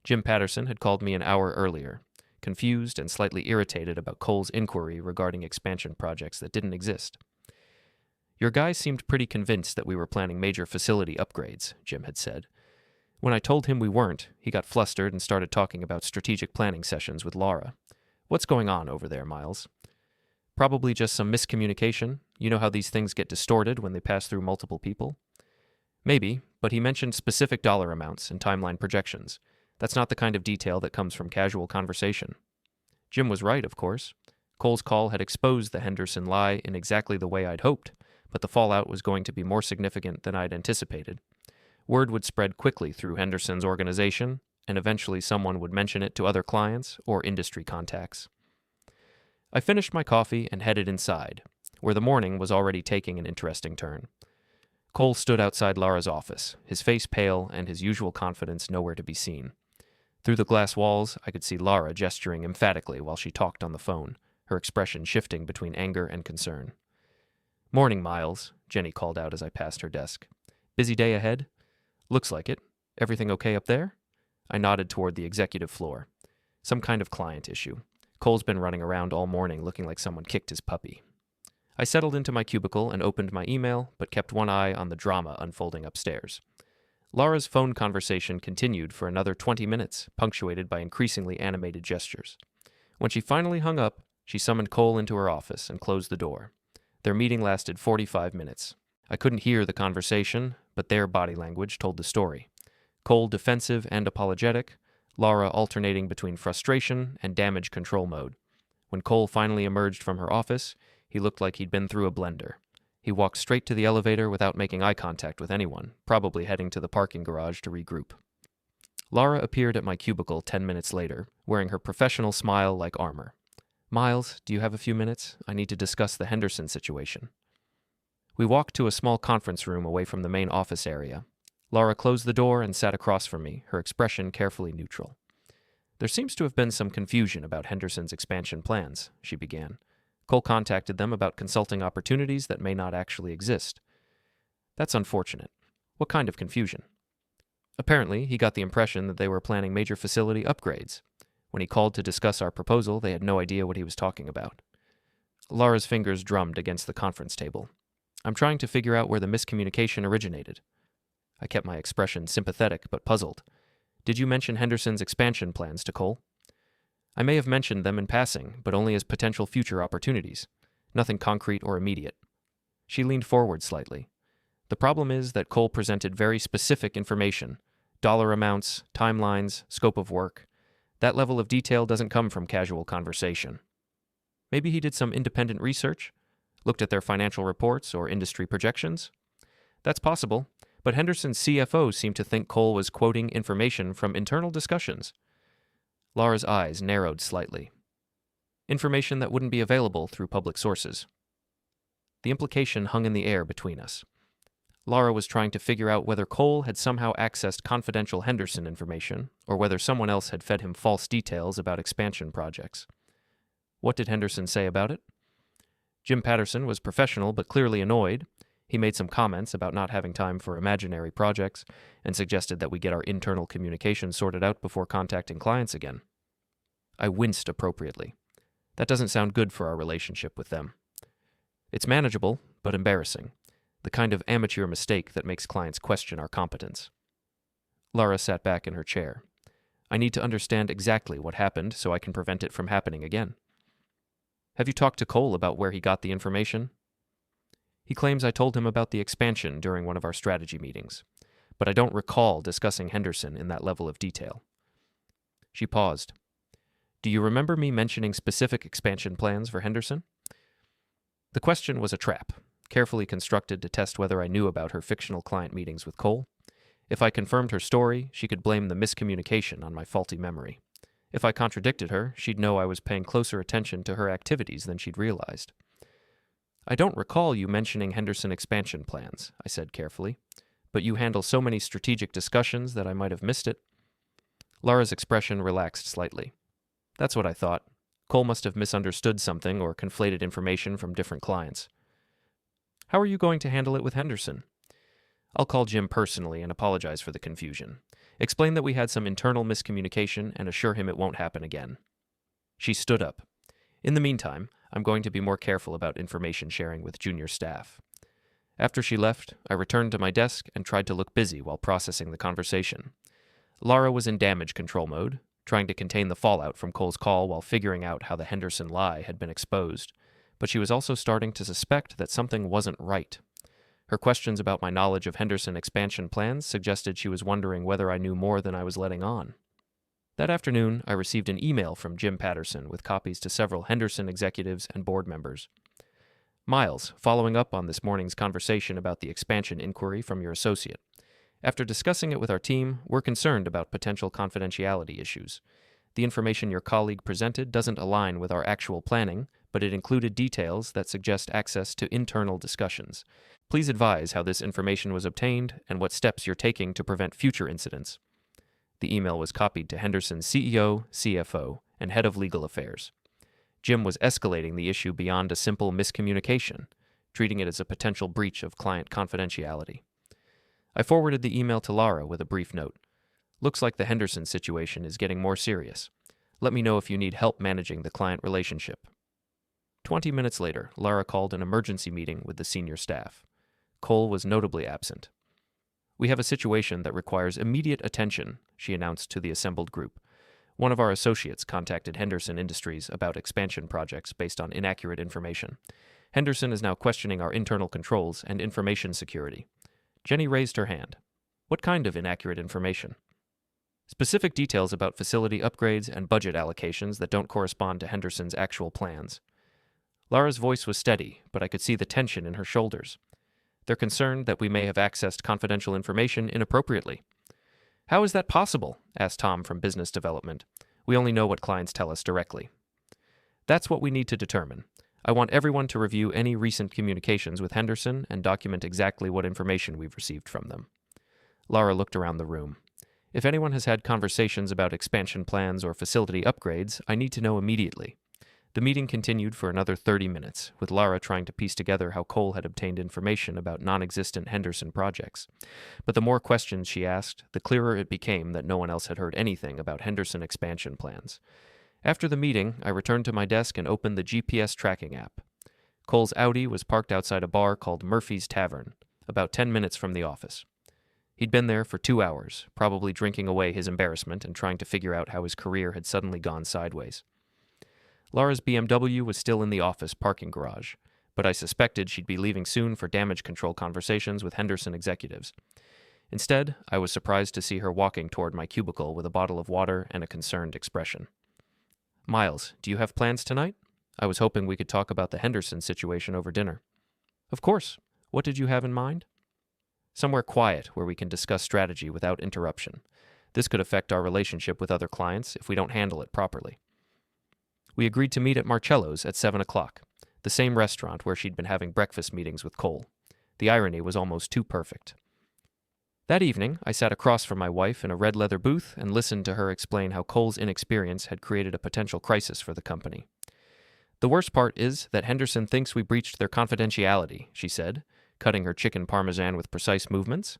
Jim Patterson had called me an hour earlier, confused and slightly irritated about Cole's inquiry regarding expansion projects that didn't exist. "Your guy seemed pretty convinced that we were planning major facility upgrades," Jim had said. When I told him we weren't, he got flustered and started talking about strategic planning sessions with Lara. "What's going on over there, Miles?" "Probably just some miscommunication. You know how these things get distorted when they pass through multiple people?" "Maybe, but he mentioned specific dollar amounts and timeline projections. That's not the kind of detail that comes from casual conversation." Jim was right, of course. Cole's call had exposed the Henderson lie in exactly the way I'd hoped, but the fallout was going to be more significant than I'd anticipated. Word would spread quickly through Henderson's organization, and eventually someone would mention it to other clients or industry contacts. I finished my coffee and headed inside, where the morning was already taking an interesting turn. Cole stood outside Lara's office, his face pale and his usual confidence nowhere to be seen. Through the glass walls, I could see Lara gesturing emphatically while she talked on the phone, her expression shifting between anger and concern. "Morning, Miles," Jenny called out as I passed her desk. "Busy day ahead?" "Looks like it. Everything okay up there?" I nodded toward the executive floor. "Some kind of client issue. Cole's been running around all morning looking like someone kicked his puppy." I settled into my cubicle and opened my email, but kept one eye on the drama unfolding upstairs. Lara's phone conversation continued for another 20 minutes, punctuated by increasingly animated gestures. When she finally hung up, she summoned Cole into her office and closed the door. Their meeting lasted 45 minutes. I couldn't hear the conversation, but their body language told the story. Cole defensive and apologetic, Lara alternating between frustration and damage control mode. When Cole finally emerged from her office, he looked like he'd been through a blender. He walked straight to the elevator without making eye contact with anyone, probably heading to the parking garage to regroup. Lara appeared at my cubicle 10 minutes later, wearing her professional smile like armor. "Miles, do you have a few minutes? I need to discuss the Henderson situation." We walked to a small conference room away from the main office area. Lara closed the door and sat across from me, her expression carefully neutral. "There seems to have been some confusion about Henderson's expansion plans," she began. "Cole contacted them about consulting opportunities that may not actually exist. That's unfortunate. What kind of confusion?" "Apparently, he got the impression that they were planning major facility upgrades. When he called to discuss our proposal, they had no idea what he was talking about." Lara's fingers drummed against the conference table. "I'm trying to figure out where the miscommunication originated." I kept my expression sympathetic but puzzled. "Did you mention Henderson's expansion plans to Cole?" "I may have mentioned them in passing, but only as potential future opportunities. Nothing concrete or immediate." She leaned forward slightly. "The problem is that Cole presented very specific information: dollar amounts, timelines, scope of work. That level of detail doesn't come from casual conversation." "Maybe he did some independent research? Looked at their financial reports or industry projections?" "That's possible, but Henderson's CFO seemed to think Cole was quoting information from internal discussions." Lara's eyes narrowed slightly. "Information that wouldn't be available through public sources." The implication hung in the air between us. Lara was trying to figure out whether Cole had somehow accessed confidential Henderson information, or whether someone else had fed him false details about expansion projects. "What did Henderson say about it?" "Jim Patterson was professional but clearly annoyed. He made some comments about not having time for imaginary projects and suggested that we get our internal communication sorted out before contacting clients again." I winced appropriately. That doesn't sound good for our relationship with them. "It's manageable, but embarrassing. The kind of amateur mistake that makes clients question our competence." Lara sat back in her chair. "I need to understand exactly what happened so I can prevent it from happening again." "Have you talked to Cole about where he got the information?" "He claims I told him about the expansion during one of our strategy meetings, but I don't recall discussing Henderson in that level of detail." She paused. "Do you remember me mentioning specific expansion plans for Henderson?" The question was a trap, carefully constructed to test whether I knew about her fictional client meetings with Cole. If I confirmed her story, she could blame the miscommunication on my faulty memory. If I contradicted her, she'd know I was paying closer attention to her activities than she'd realized. "I don't recall you mentioning Henderson expansion plans," I said carefully, "but you handle so many strategic discussions that I might have missed it." Lara's expression relaxed slightly. "That's what I thought. Cole must have misunderstood something or conflated information from different clients." "How are you going to handle it with Henderson?" "I'll call Jim personally and apologize for the confusion. Explain that we had some internal miscommunication and assure him it won't happen again." She stood up. "In the meantime, I'm going to be more careful about information sharing with junior staff." After she left, I returned to my desk and tried to look busy while processing the conversation. Lara was in damage control mode, trying to contain the fallout from Cole's call while figuring out how the Henderson lie had been exposed, but she was also starting to suspect that something wasn't right. Her questions about my knowledge of Henderson expansion plans suggested she was wondering whether I knew more than I was letting on. That afternoon, I received an email from Jim Patterson with copies to several Henderson executives and board members. "Miles, following up on this morning's conversation about the expansion inquiry from your associate. After discussing it with our team, we're concerned about potential confidentiality issues. The information your colleague presented doesn't align with our actual planning, but it included details that suggest access to internal discussions. Please advise how this information was obtained and what steps you're taking to prevent future incidents." The email was copied to Henderson's CEO, CFO, and head of legal affairs. Jim was escalating the issue beyond a simple miscommunication, treating it as a potential breach of client confidentiality. I forwarded the email to Lara with a brief note. "Looks like the Henderson situation is getting more serious. Let me know if you need help managing the client relationship." 20 minutes later, Lara called an emergency meeting with the senior staff. Cole was notably absent. "We have a situation that requires immediate attention," she announced to the assembled group. "One of our associates contacted Henderson Industries about expansion projects based on inaccurate information. Henderson is now questioning our internal controls and information security." Jenny raised her hand. "What kind of inaccurate information?" "Specific details about facility upgrades and budget allocations that don't correspond to Henderson's actual plans." Lara's voice was steady, but I could see the tension in her shoulders. "They're concerned that we may have accessed confidential information inappropriately." "How is that possible?" asked Tom from Business Development. "We only know what clients tell us directly." "That's what we need to determine. I want everyone to review any recent communications with Henderson and document exactly what information we've received from them." Lara looked around the room. "If anyone has had conversations about expansion plans or facility upgrades, I need to know immediately." The meeting continued for another 30 minutes, with Lara trying to piece together how Cole had obtained information about non-existent Henderson projects. But the more questions she asked, the clearer it became that no one else had heard anything about Henderson expansion plans. After the meeting, I returned to my desk and opened the GPS tracking app. Cole's Audi was parked outside a bar called Murphy's Tavern, about 10 minutes from the office. He'd been there for 2 hours, probably drinking away his embarrassment and trying to figure out how his career had suddenly gone sideways. Lara's BMW was still in the office parking garage, but I suspected she'd be leaving soon for damage control conversations with Henderson executives. Instead, I was surprised to see her walking toward my cubicle with a bottle of water and a concerned expression. "Miles, do you have plans tonight? I was hoping we could talk about the Henderson situation over dinner." "Of course. What did you have in mind?" "Somewhere quiet where we can discuss strategy without interruption. This could affect our relationship with other clients if we don't handle it properly." We agreed to meet at Marcello's at 7 o'clock, the same restaurant where she'd been having breakfast meetings with Cole. The irony was almost too perfect. That evening, I sat across from my wife in a red leather booth and listened to her explain how Cole's inexperience had created a potential crisis for the company. "The worst part is that Henderson thinks we breached their confidentiality," she said, cutting her chicken parmesan with precise movements.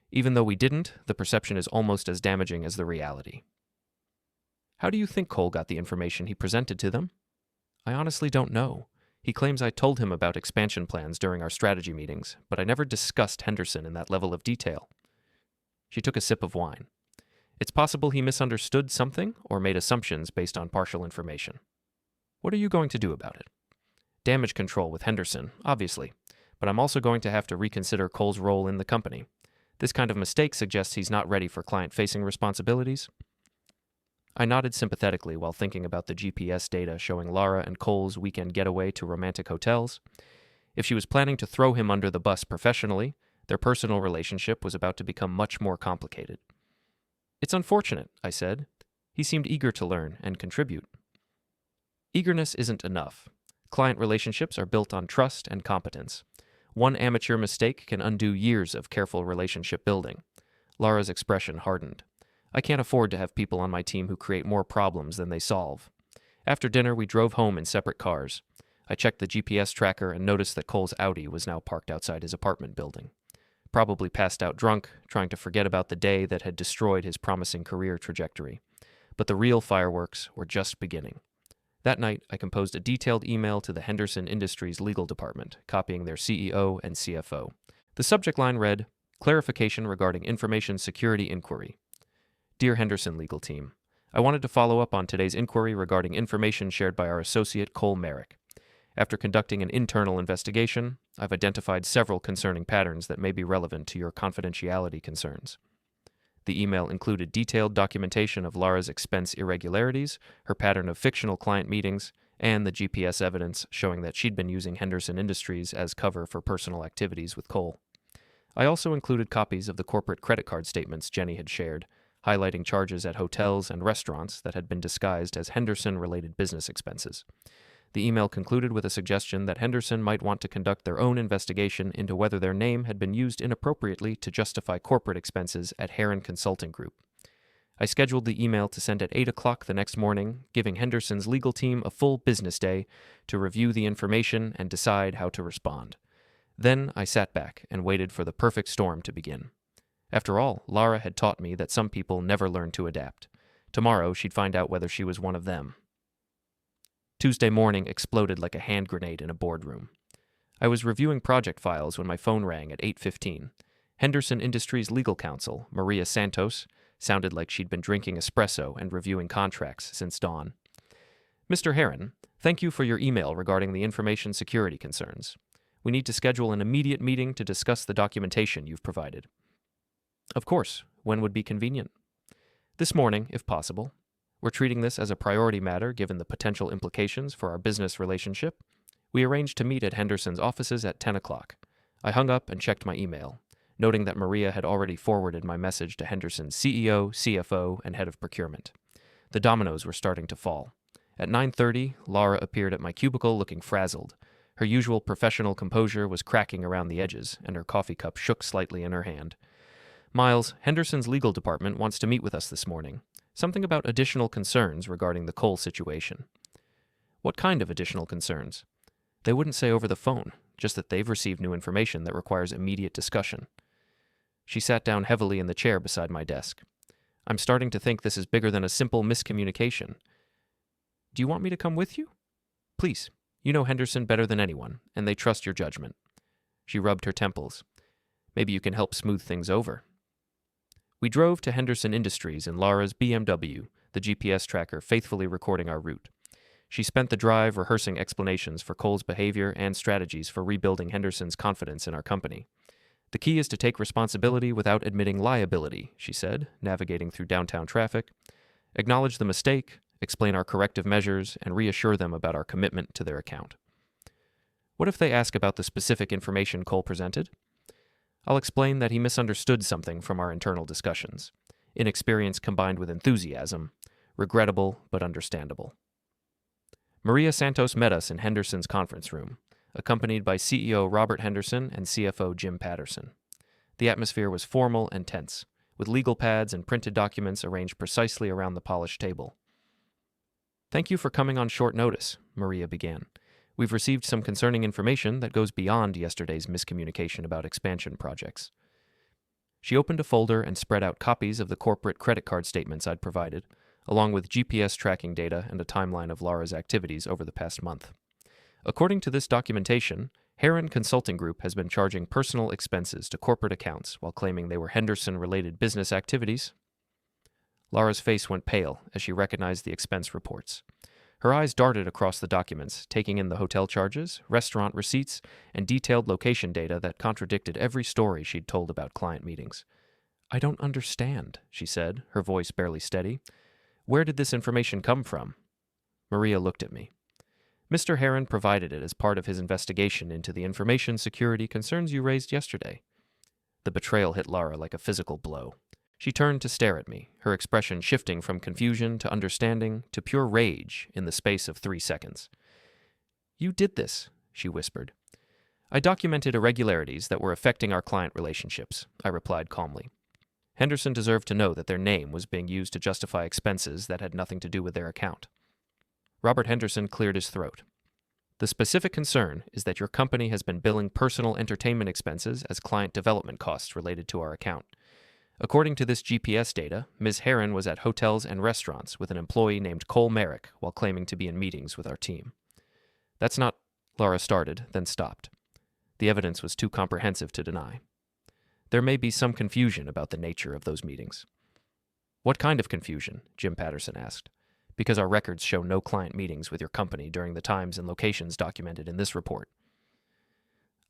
"Even though we didn't, the perception is almost as damaging as the reality." "How do you think Cole got the information he presented to them?" "I honestly don't know. He claims I told him about expansion plans during our strategy meetings, but I never discussed Henderson in that level of detail." She took a sip of wine. "It's possible he misunderstood something or made assumptions based on partial information." "What are you going to do about it?" "Damage control with Henderson, obviously, but I'm also going to have to reconsider Cole's role in the company. This kind of mistake suggests he's not ready for client-facing responsibilities." I nodded sympathetically while thinking about the GPS data showing Lara and Cole's weekend getaway to romantic hotels. If she was planning to throw him under the bus professionally, their personal relationship was about to become much more complicated. "It's unfortunate," I said. He seemed eager to learn and contribute. Eagerness isn't enough. Client relationships are built on trust and competence. One amateur mistake can undo years of careful relationship building. Lara's expression hardened. "I can't afford to have people on my team who create more problems than they solve." After dinner, we drove home in separate cars. I checked the GPS tracker and noticed that Cole's Audi was now parked outside his apartment building. Probably passed out drunk, trying to forget about the day that had destroyed his promising career trajectory. But the real fireworks were just beginning. That night, I composed a detailed email to the Henderson Industries legal department, copying their CEO and CFO. The subject line read, "Clarification regarding information security inquiry. Dear Henderson legal team, I wanted to follow up on today's inquiry regarding information shared by our associate Cole Merrick. After conducting an internal investigation, I've identified several concerning patterns that may be relevant to your confidentiality concerns." The email included detailed documentation of Lara's expense irregularities, her pattern of fictional client meetings, and the GPS evidence showing that she'd been using Henderson Industries as cover for personal activities with Cole. I also included copies of the corporate credit card statements Jenny had shared, highlighting charges at hotels and restaurants that had been disguised as Henderson-related business expenses. The email concluded with a suggestion that Henderson might want to conduct their own investigation into whether their name had been used inappropriately to justify corporate expenses at Harren Consulting Group. I scheduled the email to send at 8 o'clock the next morning, giving Henderson's legal team a full business day to review the information and decide how to respond. Then I sat back and waited for the perfect storm to begin. After all, Lara had taught me that some people never learn to adapt. Tomorrow she'd find out whether she was one of them. Tuesday morning exploded like a hand grenade in a boardroom. I was reviewing project files when my phone rang at 8:15. Henderson Industries legal counsel, Maria Santos, sounded like she'd been drinking espresso and reviewing contracts since dawn. Mr. Harren, thank you for your email regarding the information security concerns. We need to schedule an immediate meeting to discuss the documentation you've provided. Of course, when would be convenient? This morning, if possible. We're treating this as a priority matter given the potential implications for our business relationship. We arranged to meet at Henderson's offices at 10 o'clock. I hung up and checked my email, noting that Maria had already forwarded my message to Henderson's CEO, CFO, and head of procurement. The dominoes were starting to fall. At 9:30, Lara appeared at my cubicle looking frazzled. Her usual professional composure was cracking around the edges, and her coffee cup shook slightly in her hand. Miles, Henderson's legal department wants to meet with us this morning. Something about additional concerns regarding the coal situation. What kind of additional concerns? They wouldn't say over the phone, just that they've received new information that requires immediate discussion. She sat down heavily in the chair beside my desk. I'm starting to think this is bigger than a simple miscommunication. Do you want me to come with you? Please. You know Henderson better than anyone, and they trust your judgment. She rubbed her temples. Maybe you can help smooth things over. We drove to Henderson Industries in Lara's BMW, the GPS tracker faithfully recording our route. She spent the drive rehearsing explanations for Cole's behavior and strategies for rebuilding Henderson's confidence in our company. The key is to take responsibility without admitting liability, she said, navigating through downtown traffic. Acknowledge the mistake, explain our corrective measures, and reassure them about our commitment to their account. What if they ask about the specific information Cole presented? I'll explain that he misunderstood something from our internal discussions. Inexperience combined with enthusiasm. Regrettable, but understandable. Maria Santos met us in Henderson's conference room, accompanied by CEO Robert Henderson and CFO Jim Patterson. The atmosphere was formal and tense, with legal pads and printed documents arranged precisely around the polished table. Thank you for coming on short notice, Maria began. We've received some concerning information that goes beyond yesterday's miscommunication about expansion projects. She opened a folder and spread out copies of the corporate credit card statements I'd provided, along with GPS tracking data and a timeline of Lara's activities over the past month. According to this documentation, Harren Consulting Group has been charging personal expenses to corporate accounts while claiming they were Henderson-related business activities. Lara's face went pale as she recognized the expense reports. Her eyes darted across the documents, taking in the hotel charges, restaurant receipts, and detailed location data that contradicted every story she'd told about client meetings. I don't understand, she said, her voice barely steady. Where did this information come from? Maria looked at me. Mr. Harren provided it as part of his investigation into the information security concerns you raised yesterday. The betrayal hit Lara like a physical blow. She turned to stare at me, her expression shifting from confusion to understanding to pure rage in the space of 3 seconds. You did this, she whispered. I documented irregularities that were affecting our client relationships, I replied calmly. Henderson deserved to know that their name was being used to justify expenses that had nothing to do with their account. Robert Henderson cleared his throat. The specific concern is that your company has been billing personal entertainment expenses as client development costs related to our account. According to this GPS data, Ms. Harren was at hotels and restaurants with an employee named Cole Merrick while claiming to be in meetings with our team. That's not, Lara started, then stopped. The evidence was too comprehensive to deny. There may be some confusion about the nature of those meetings. What kind of confusion? Jim Patterson asked. Because our records show no client meetings with your company during the times and locations documented in this report.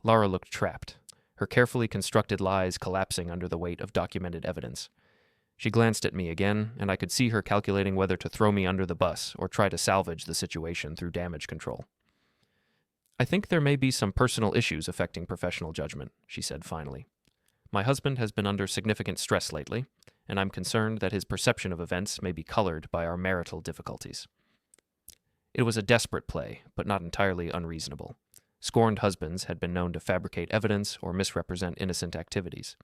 Lara looked trapped, her carefully constructed lies collapsing under the weight of documented evidence. She glanced at me again, and I could see her calculating whether to throw me under the bus or try to salvage the situation through damage control. I think there may be some personal issues affecting professional judgment, she said finally. My husband has been under significant stress lately, and I'm concerned that his perception of events may be colored by our marital difficulties. It was a desperate play, but not entirely unreasonable. Scorned husbands had been known to fabricate evidence or misrepresent innocent activities.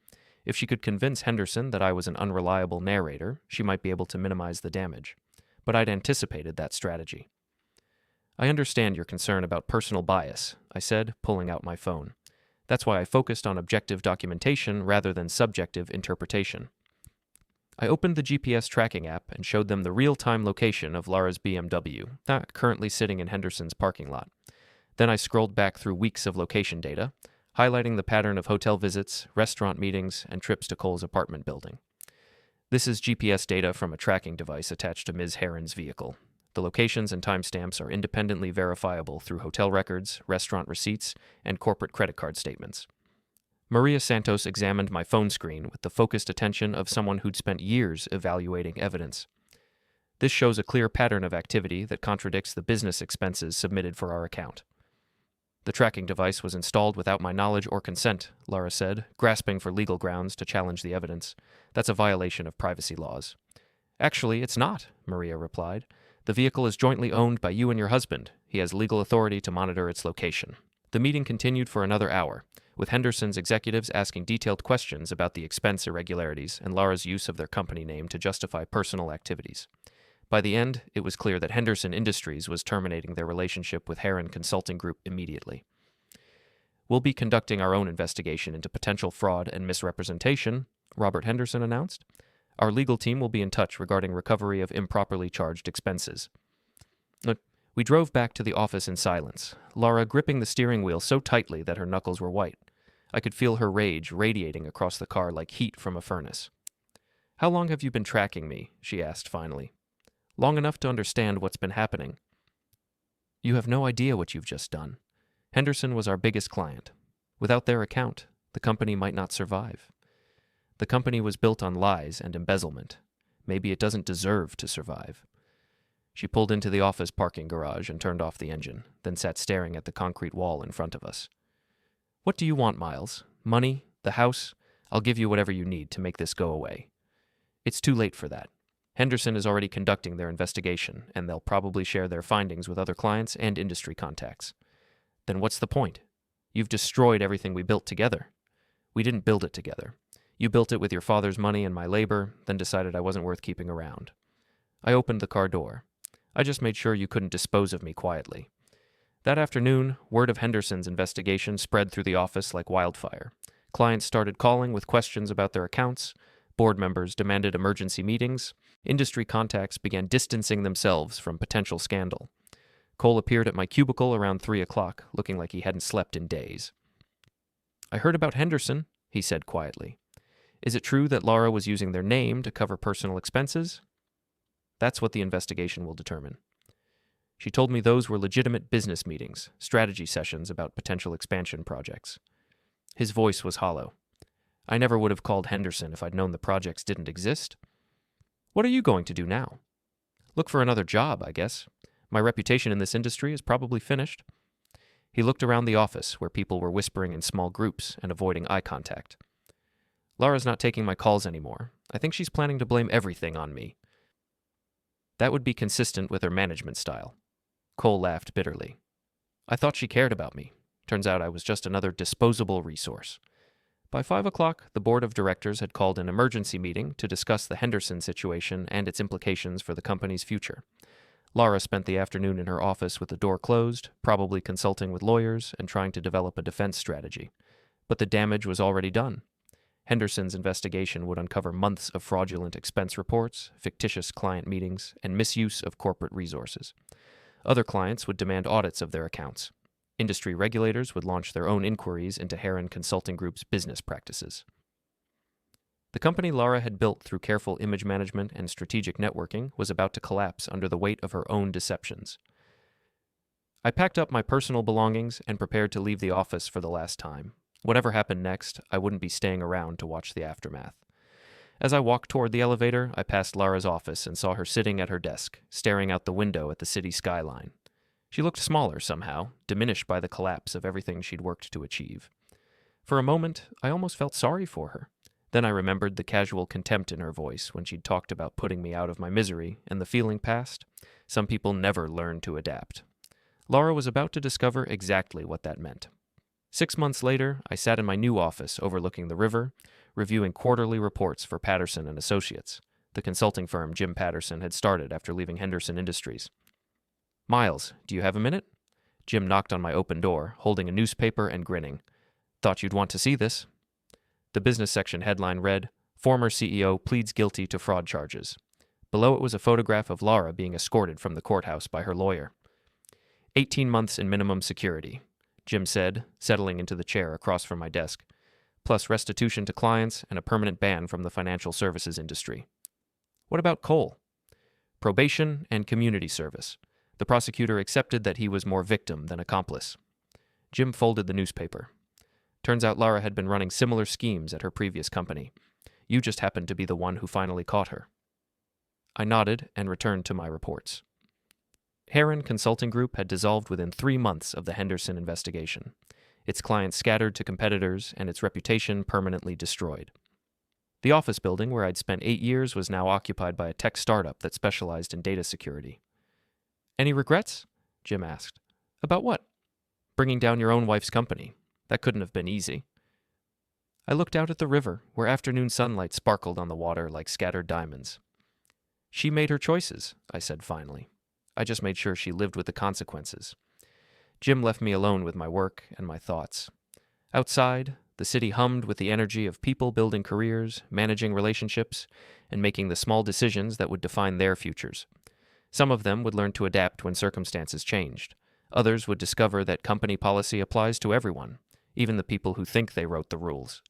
If she could convince Henderson that I was an unreliable narrator, she might be able to minimize the damage. But I'd anticipated that strategy. I understand your concern about personal bias, I said, pulling out my phone. That's why I focused on objective documentation rather than subjective interpretation. I opened the GPS tracking app and showed them the real-time location of Lara's BMW, currently sitting in Henderson's parking lot. Then I scrolled back through weeks of location data, highlighting the pattern of hotel visits, restaurant meetings, and trips to Cole's apartment building. This is GPS data from a tracking device attached to Ms. Harren's vehicle. The locations and timestamps are independently verifiable through hotel records, restaurant receipts, and corporate credit card statements. Maria Santos examined my phone screen with the focused attention of someone who'd spent years evaluating evidence. This shows a clear pattern of activity that contradicts the business expenses submitted for our account. The tracking device was installed without my knowledge or consent, Lara said, grasping for legal grounds to challenge the evidence. That's a violation of privacy laws. Actually, it's not, Maria replied. The vehicle is jointly owned by you and your husband. He has legal authority to monitor its location. The meeting continued for another hour, with Henderson's executives asking detailed questions about the expense irregularities and Lara's use of their company name to justify personal activities. By the end, it was clear that Henderson Industries was terminating their relationship with Harren Consulting Group immediately. We'll be conducting our own investigation into potential fraud and misrepresentation, Robert Henderson announced. Our legal team will be in touch regarding recovery of improperly charged expenses. We drove back to the office in silence, Lara gripping the steering wheel so tightly that her knuckles were white. I could feel her rage radiating across the car like heat from a furnace. "How long have you been tracking me?" she asked finally. "Long enough to understand what's been happening." "You have no idea what you've just done. Henderson was our biggest client. Without their account, the company might not survive. The company was built on lies and embezzlement. Maybe it doesn't deserve to survive." She pulled into the office parking garage and turned off the engine, then sat staring at the concrete wall in front of us. "What do you want, Miles? Money? The house? I'll give you whatever you need to make this go away." "It's too late for that. Henderson is already conducting their investigation, and they'll probably share their findings with other clients and industry contacts." "Then what's the point? You've destroyed everything we built together." "We didn't build it together. You built it with your father's money and my labor, then decided I wasn't worth keeping around." I opened the car door. "I just made sure you couldn't dispose of me quietly." That afternoon, word of Henderson's investigation spread through the office like wildfire. Clients started calling with questions about their accounts. Board members demanded emergency meetings. Industry contacts began distancing themselves from potential scandal. Cole appeared at my cubicle around 3 o'clock, looking like he hadn't slept in days. "I heard about Henderson," he said quietly. "Is it true that Lara was using their name to cover personal expenses?" "That's what the investigation will determine." She told me those were legitimate business meetings, strategy sessions about potential expansion projects. His voice was hollow. "I never would have called Henderson if I'd known the projects didn't exist." "What are you going to do now?" "Look for another job, I guess. My reputation in this industry is probably finished." He looked around the office, where people were whispering in small groups and avoiding eye contact. "Lara's not taking my calls anymore. I think she's planning to blame everything on me." "That would be consistent with her management style." Cole laughed bitterly. "I thought she cared about me. Turns out I was just another disposable resource." By 5 o'clock, the board of directors had called an emergency meeting to discuss the Henderson situation and its implications for the company's future. Lara spent the afternoon in her office with the door closed, probably consulting with lawyers and trying to develop a defense strategy. But the damage was already done. Henderson's investigation would uncover months of fraudulent expense reports, fictitious client meetings, and misuse of corporate resources. Other clients would demand audits of their accounts. Industry regulators would launch their own inquiries into Harren Consulting Group's business practices. The company Lara had built through careful image management and strategic networking was about to collapse under the weight of her own deceptions. I packed up my personal belongings and prepared to leave the office for the last time. Whatever happened next, I wouldn't be staying around to watch the aftermath. As I walked toward the elevator, I passed Lara's office and saw her sitting at her desk, staring out the window at the city skyline. She looked smaller somehow, diminished by the collapse of everything she'd worked to achieve. For a moment, I almost felt sorry for her. Then I remembered the casual contempt in her voice when she'd talked about putting me out of my misery, and the feeling passed. Some people never learn to adapt. Lara was about to discover exactly what that meant. 6 months later, I sat in my new office overlooking the river, reviewing quarterly reports for Patterson and Associates, the consulting firm Jim Patterson had started after leaving Henderson Industries. "Miles, do you have a minute?" Jim knocked on my open door, holding a newspaper and grinning. "Thought you'd want to see this." The business section headline read, Former CEO pleads guilty to fraud charges. Below it was a photograph of Lara being escorted from the courthouse by her lawyer. 18 months in minimum security, Jim said, settling into the chair across from my desk, plus restitution to clients and a permanent ban from the financial services industry. What about Cole? Probation and community service. The prosecutor accepted that he was more victim than accomplice. Jim folded the newspaper. Turns out Lara had been running similar schemes at her previous company. You just happened to be the one who finally caught her. I nodded and returned to my reports. Harren Consulting Group had dissolved within 3 months of the Henderson investigation. Its clients scattered to competitors and its reputation permanently destroyed. The office building where I'd spent 8 years was now occupied by a tech startup that specialized in data security. Any regrets? Jim asked. About what? Bringing down your own wife's company. That couldn't have been easy. I looked out at the river, where afternoon sunlight sparkled on the water like scattered diamonds. She made her choices, I said finally. I just made sure she lived with the consequences. Jim left me alone with my work and my thoughts. Outside, the city hummed with the energy of people building careers, managing relationships, and making the small decisions that would define their futures. Some of them would learn to adapt when circumstances changed. Others would discover that company policy applies to everyone, even the people who think they wrote the rules.